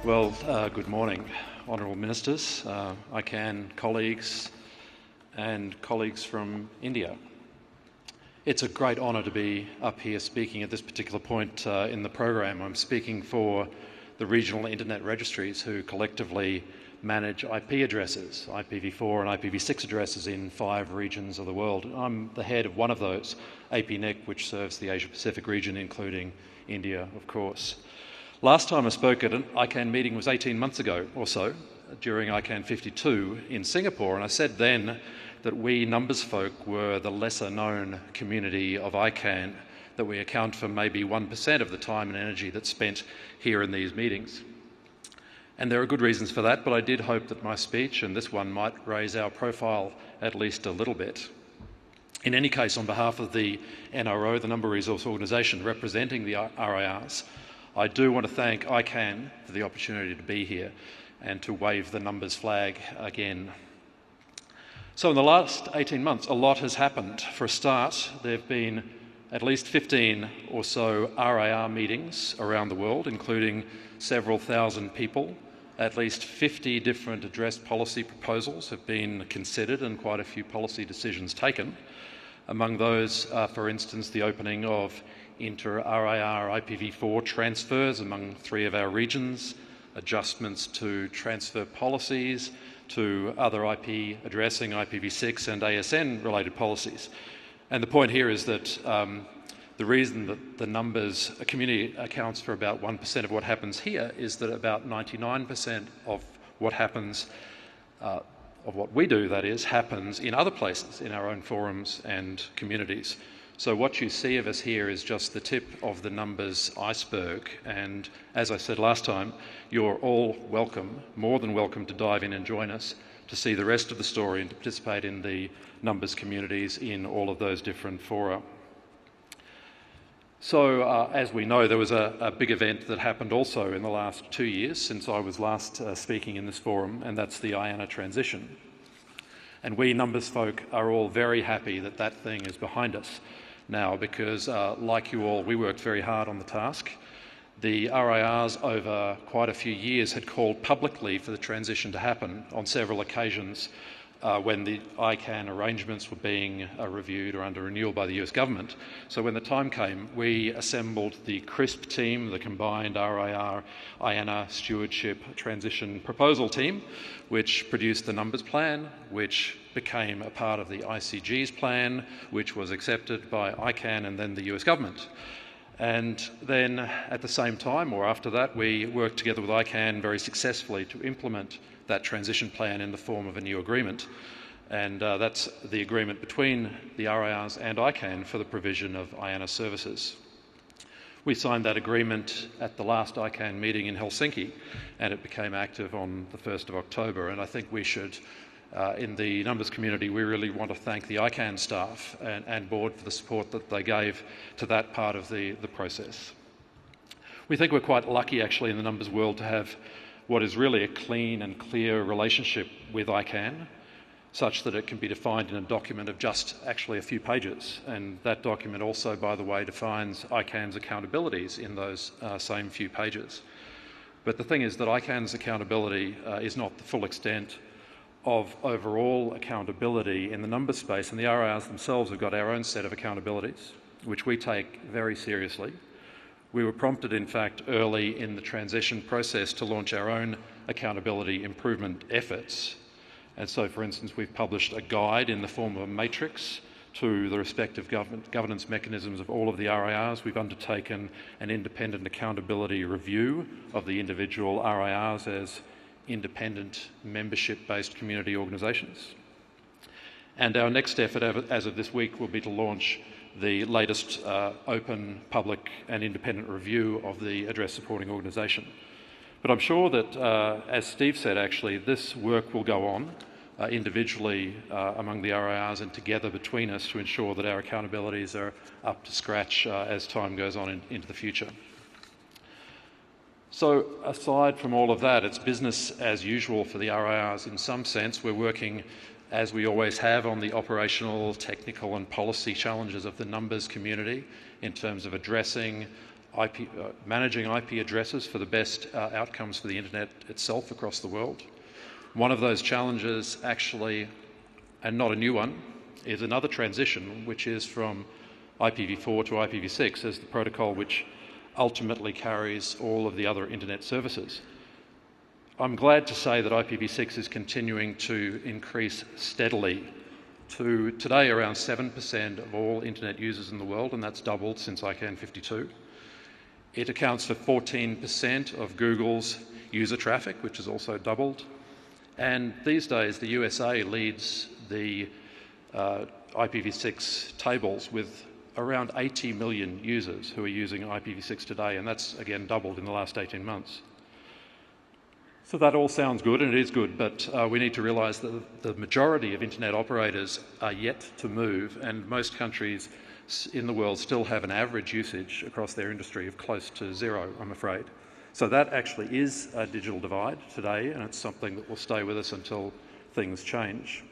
Good morning, Honourable Ministers, ICANN colleagues and colleagues from India. It's a great honour to be up here speaking at this particular point in the program. I'm speaking for the regional internet registries who collectively manage IP addresses, IPv4 and IPv6 addresses in 5 regions of the world. I'm the head of one of those, APNIC, which serves the Asia-Pacific region, including India, of course. Last time I spoke at an ICANN meeting was 18 months ago or so, during ICANN57 in Singapore, and I said then that we numbers folk were the lesser known community of ICANN, that we account for maybe 1% of the time and energy that's spent here in these meetings. And there are good reasons for that, but I did hope that my speech and this one might raise our profile at least a little bit. In any case, on behalf of the NRO, the Number Resource Organisation representing the RIRs, I do want to thank ICANN for the opportunity to be here and to wave the numbers flag again. So in the last 18 months, a lot has happened. For a start, there have been at least 15 or so RIR meetings around the world, including several thousand people. At least 50 different address policy proposals have been considered and quite a few policy decisions taken. Among those, for instance, the opening of inter-RIR IPv4 transfers among 3 of our regions, adjustments to transfer policies, to other IP addressing, IPv6 and ASN related policies. And the point here is that the reason that the numbers community accounts for about 1% of what happens here is that about 99% of what happens, of what we do, that is, happens in other places, in our own forums and communities. So what you see of us here is just the tip of the numbers iceberg, and as I said last time, you're all welcome, more than welcome, to dive in and join us to see the rest of the story and to participate in the numbers communities in all of those different fora. So as we know, there was a big event that happened also in the last 2 years since I was last speaking in this forum, and that's the IANA transition. And we numbers folk are all very happy that that thing is behind us now, because like you all, we worked very hard on the task. The RIRs over quite a few years had called publicly for the transition to happen on several occasions when the ICANN arrangements were being reviewed or under renewal by the US government. So when the time came, we assembled the CRISP team, the combined RIR IANA stewardship transition proposal team, which produced the numbers plan, which became a part of the ICG's plan, which was accepted by ICANN and then the US government. And then at the same time, or after that, we worked together with ICANN very successfully to implement that transition plan in the form of a new agreement. And that's the agreement between the RIRs and ICANN for the provision of IANA services. We signed that agreement at the last ICANN meeting in Helsinki, and it became active on the 1st of October. And I think we should, in the numbers community, we really want to thank the ICANN staff and board for the support that they gave to that part of the process. We think we're quite lucky, actually, in the numbers world to have what is really a clean and clear relationship with ICANN, such that it can be defined in a document of just actually a few pages. And that document also, by the way, defines ICANN's accountabilities in those same few pages. But the thing is that ICANN's accountability is not the full extent of overall accountability in the numbers space, and the RIRs themselves have got our own set of accountabilities, which we take very seriously. We were prompted, in fact, early in the transition process to launch our own accountability improvement efforts. And so, for instance, we've published a guide in the form of a matrix to the respective governance mechanisms of all of the RIRs. We've undertaken an independent accountability review of the individual RIRs as independent membership-based community organisations. And our next effort as of this week will be to launch the latest open, public and independent review of the address supporting organisation. But I'm sure that, as Steve said actually, this work will go on individually among the RIRs and together between us to ensure that our accountabilities are up to scratch as time goes on into the future. So aside from all of that, it's business as usual for the RIRs in some sense. We're working, as we always have, on the operational, technical and policy challenges of the numbers community in terms of addressing managing IP addresses for the best outcomes for the internet itself across the world. One of those challenges actually, and not a new one, is another transition, which is from IPv4 to IPv6 as the protocol which ultimately carries all of the other internet services. I'm glad to say that IPv6 is continuing to increase steadily to today around 7% of all internet users in the world, and that's doubled since ICANN57. It accounts for 14% of Google's user traffic, which has also doubled. And these days, the USA leads the IPv6 tables with around 80 million users who are using IPv6 today, and that's again doubled in the last 18 months. So that all sounds good, and it is good, but we need to realise that the majority of internet operators are yet to move, and most countries in the world still have an average usage across their industry of close to zero, I'm afraid. So that actually is a digital divide today, and it's something that will stay with us until things change.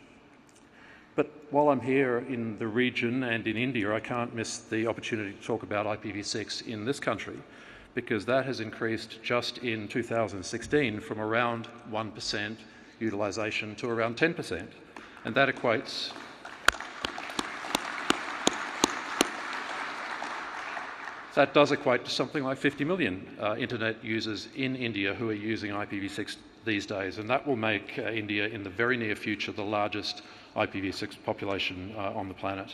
But while I'm here in the region and in India, I can't miss the opportunity to talk about IPv6 in this country, because that has increased just in 2016 from around 1% utilisation to around 10%. And that equates that does equate to something like 50 million internet users in India who are using IPv6 these days, and that will make India in the very near future the largest IPv6 population on the planet.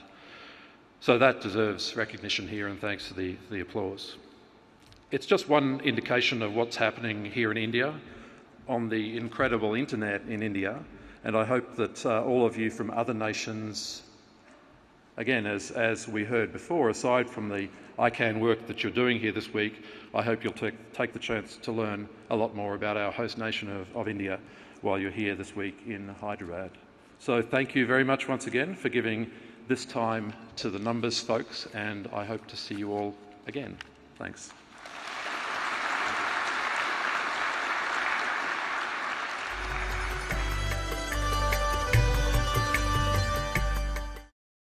So that deserves recognition here, and thanks for the applause. It's just one indication of what's happening here in India on the incredible internet in India, and I hope that all of you from other nations, again, as we heard before, aside from the ICANN work that you're doing here this week, I hope you'll take the chance to learn a lot more about our host nation of India while you're here this week in Hyderabad. So thank you very much once again for giving this time to the numbers folks, and I hope to see you all again. Thanks.